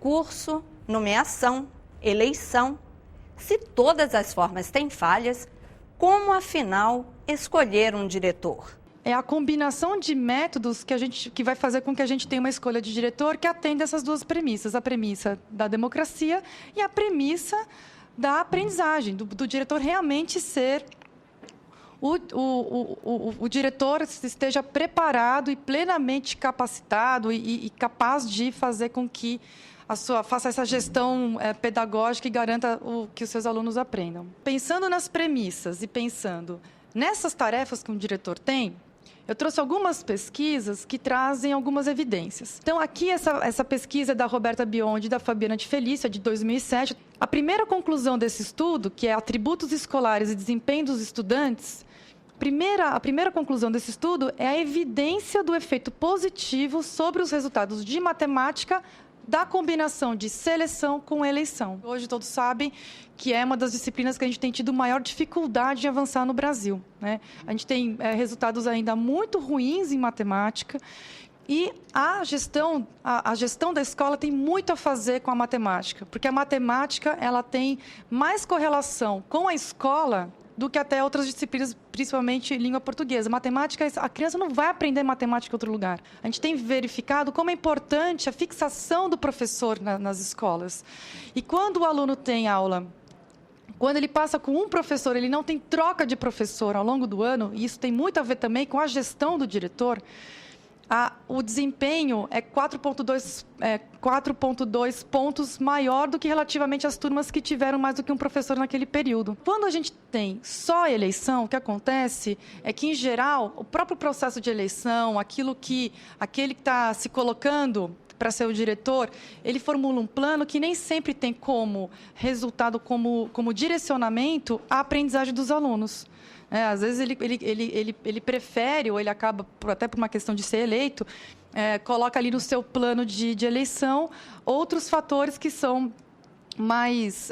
concurso, nomeação, eleição. Se todas as formas têm falhas, como afinal escolher um diretor? É a combinação de métodos que vai fazer com que a gente tenha uma escolha de diretor que atenda essas duas premissas. A premissa da democracia e a premissa da aprendizagem, do diretor realmente ser o diretor esteja preparado e plenamente capacitado e capaz de fazer com que faça essa gestão pedagógica e garanta que os seus alunos aprendam. Pensando nas premissas e pensando nessas tarefas que um diretor tem, eu trouxe algumas pesquisas que trazem algumas evidências. Então, aqui, essa pesquisa é da Roberta Biondi e da Fabiana de Felício, de 2007. A primeira conclusão desse estudo, que é atributos escolares e desempenho dos estudantes, a primeira conclusão desse estudo é a evidência do efeito positivo sobre os resultados de matemática da combinação de seleção com eleição. Hoje todos sabem que é uma das disciplinas que a gente tem tido maior dificuldade de avançar no Brasil, né? A gente tem resultados ainda muito ruins em matemática e a gestão da escola tem muito a fazer com a matemática, porque a matemática ela tem mais correlação com a escola do que até outras disciplinas, principalmente língua portuguesa. Matemática, a criança não vai aprender matemática em outro lugar. A gente tem verificado como é importante a fixação do professor nas escolas. E quando o aluno tem aula, quando ele passa com um professor, ele não tem troca de professor ao longo do ano, e isso tem muito a ver também com a gestão do diretor, o desempenho é 4,2 pontos maior do que relativamente às turmas que tiveram mais do que um professor naquele período. Quando a gente tem só eleição, o que acontece é que, em geral, o próprio processo de eleição, aquele que está se colocando para ser o diretor, ele formula um plano que nem sempre tem como resultado, como direcionamento, a aprendizagem dos alunos. Às vezes ele prefere, ou ele acaba, até por uma questão de ser eleito, coloca ali no seu plano de eleição outros fatores que são mais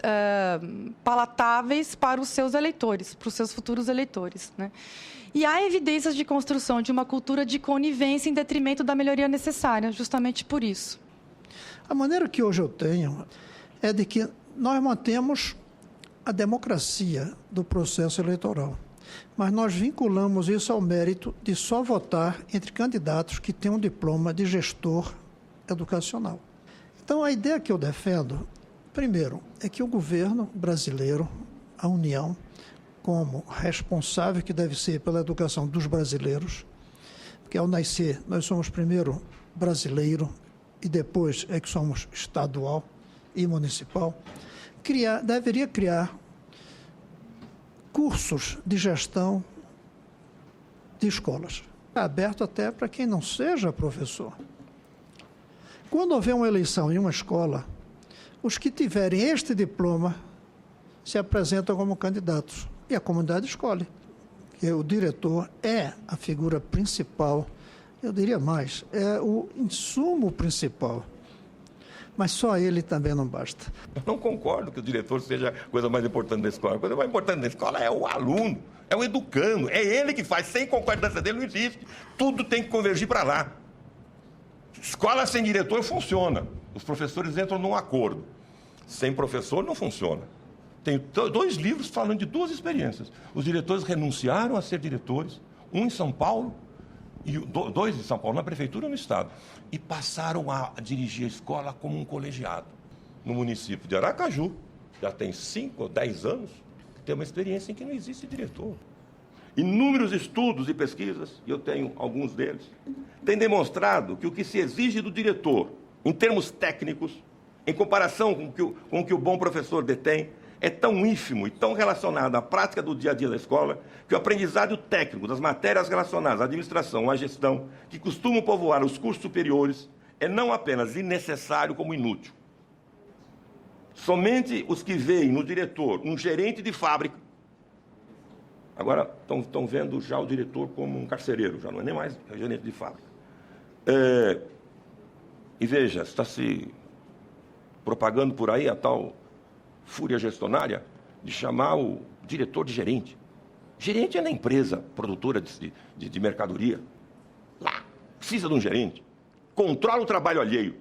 palatáveis para os seus eleitores, para os seus futuros eleitores, né? E há evidências de construção de uma cultura de conivência em detrimento da melhoria necessária, justamente por isso. A maneira que hoje eu tenho é de que nós mantemos a democracia do processo eleitoral, mas nós vinculamos isso ao mérito de só votar entre candidatos que têm um diploma de gestor educacional. Então, a ideia que eu defendo, primeiro, é que o governo brasileiro, a União, como responsável que deve ser pela educação dos brasileiros, porque ao nascer nós somos primeiro brasileiro e depois é que somos estadual e municipal, deveria criar cursos de gestão de escolas, aberto até para quem não seja professor. Quando houver uma eleição em uma escola, os que tiverem este diploma se apresentam como candidatos e a comunidade escolhe. E o diretor é a figura principal, eu diria mais, é o insumo principal. Mas só ele também não basta. Eu não concordo que o diretor seja a coisa mais importante da escola. A coisa mais importante da escola é o aluno, é o educando, é ele que faz. Sem concordância dele não existe. Tudo tem que convergir para lá. Escola sem diretor funciona. Os professores entram num acordo. Sem professor não funciona. Tenho 2 livros falando de 2 experiências. Os diretores renunciaram a ser diretores, um em São Paulo, e 2 em São Paulo, na prefeitura e no estado, e passaram a dirigir a escola como um colegiado. No município de Aracaju, já tem 5 ou 10 anos, tem uma experiência em que não existe diretor. Inúmeros estudos e pesquisas, e eu tenho alguns deles, têm demonstrado que o que se exige do diretor, em termos técnicos, em comparação com o que o bom professor detém, é tão ínfimo e tão relacionado à prática do dia a dia da escola que o aprendizado técnico das matérias relacionadas à administração, à gestão, que costumam povoar os cursos superiores, é não apenas innecessário como inútil. Somente os que veem no diretor um gerente de fábrica, agora estão vendo já o diretor como um carcereiro, já não é nem mais gerente de fábrica. E veja, está se propagando por aí a tal fúria gestionária de chamar o diretor de gerente. Gerente é na empresa produtora de mercadoria. Lá, precisa de um gerente. Controla o trabalho alheio.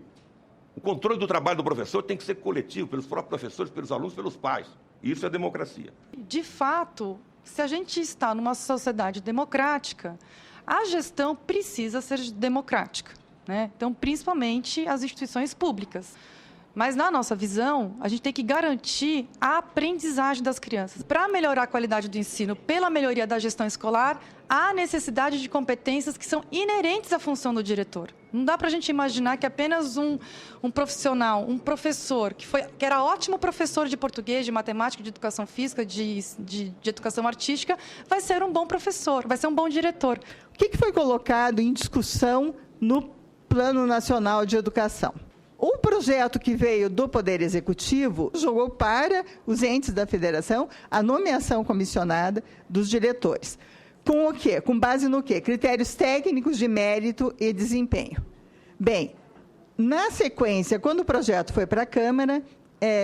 O controle do trabalho do professor tem que ser coletivo, pelos próprios professores, pelos alunos, pelos pais. Isso é democracia. De fato, se a gente está numa sociedade democrática, a gestão precisa ser democrática, né? Então, principalmente as instituições públicas. Mas, na nossa visão, a gente tem que garantir a aprendizagem das crianças. Para melhorar a qualidade do ensino, pela melhoria da gestão escolar, há necessidade de competências que são inerentes à função do diretor. Não dá para a gente imaginar que apenas um profissional, um professor, que era ótimo professor de português, de matemática, de educação física, de educação artística, vai ser um bom professor, vai ser um bom diretor. O que foi colocado em discussão no Plano Nacional de Educação? O projeto que veio do Poder Executivo jogou para os entes da federação a nomeação comissionada dos diretores. Com o quê? Com base no quê? Critérios técnicos de mérito e desempenho. Bem, na sequência, quando o projeto foi para a Câmara,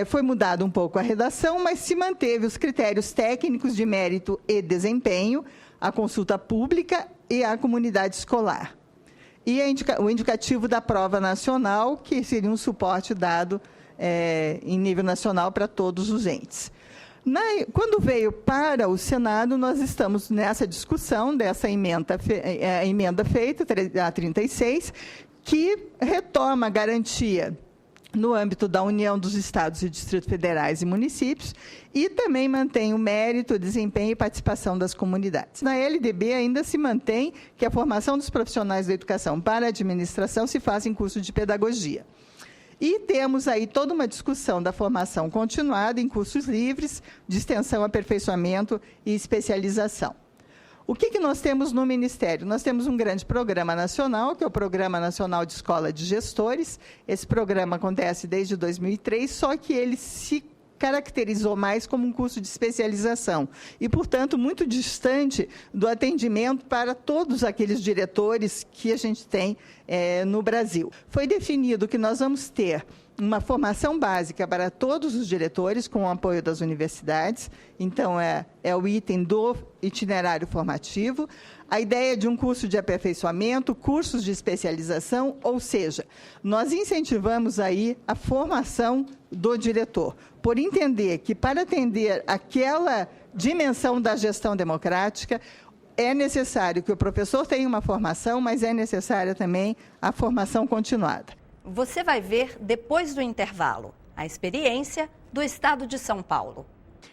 foi mudado um pouco a redação, mas se manteve os critérios técnicos de mérito e desempenho, a consulta pública e a comunidade escolar. E o indicativo da prova nacional, que seria um suporte dado em nível nacional para todos os entes. Quando veio para o Senado, nós estamos nessa discussão dessa emenda feita, a 36, que retoma a garantia no âmbito da União dos Estados e Distritos Federais e Municípios, e também mantém o mérito, desempenho e participação das comunidades. Na LDB ainda se mantém que a formação dos profissionais da educação para a administração se faz em curso de pedagogia. E temos aí toda uma discussão da formação continuada em cursos livres, de extensão, aperfeiçoamento e especialização. O que nós temos no Ministério? Nós temos um grande programa nacional, que é o Programa Nacional de Escola de Gestores. Esse programa acontece desde 2003, só que ele se caracterizou mais como um curso de especialização e, portanto, muito distante do atendimento para todos aqueles diretores que a gente tem no Brasil. Foi definido que nós vamos ter uma formação básica para todos os diretores, com o apoio das universidades. Então, é o item do itinerário formativo. A ideia de um curso de aperfeiçoamento, cursos de especialização, ou seja, nós incentivamos aí a formação do diretor, por entender que, para atender aquela dimensão da gestão democrática, é necessário que o professor tenha uma formação, mas é necessária também a formação continuada. Você vai ver, depois do intervalo, a experiência do Estado de São Paulo.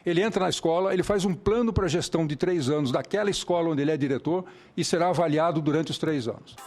Ele entra na escola, ele faz um plano para gestão de 3 anos daquela escola onde ele é diretor e será avaliado durante os 3 anos.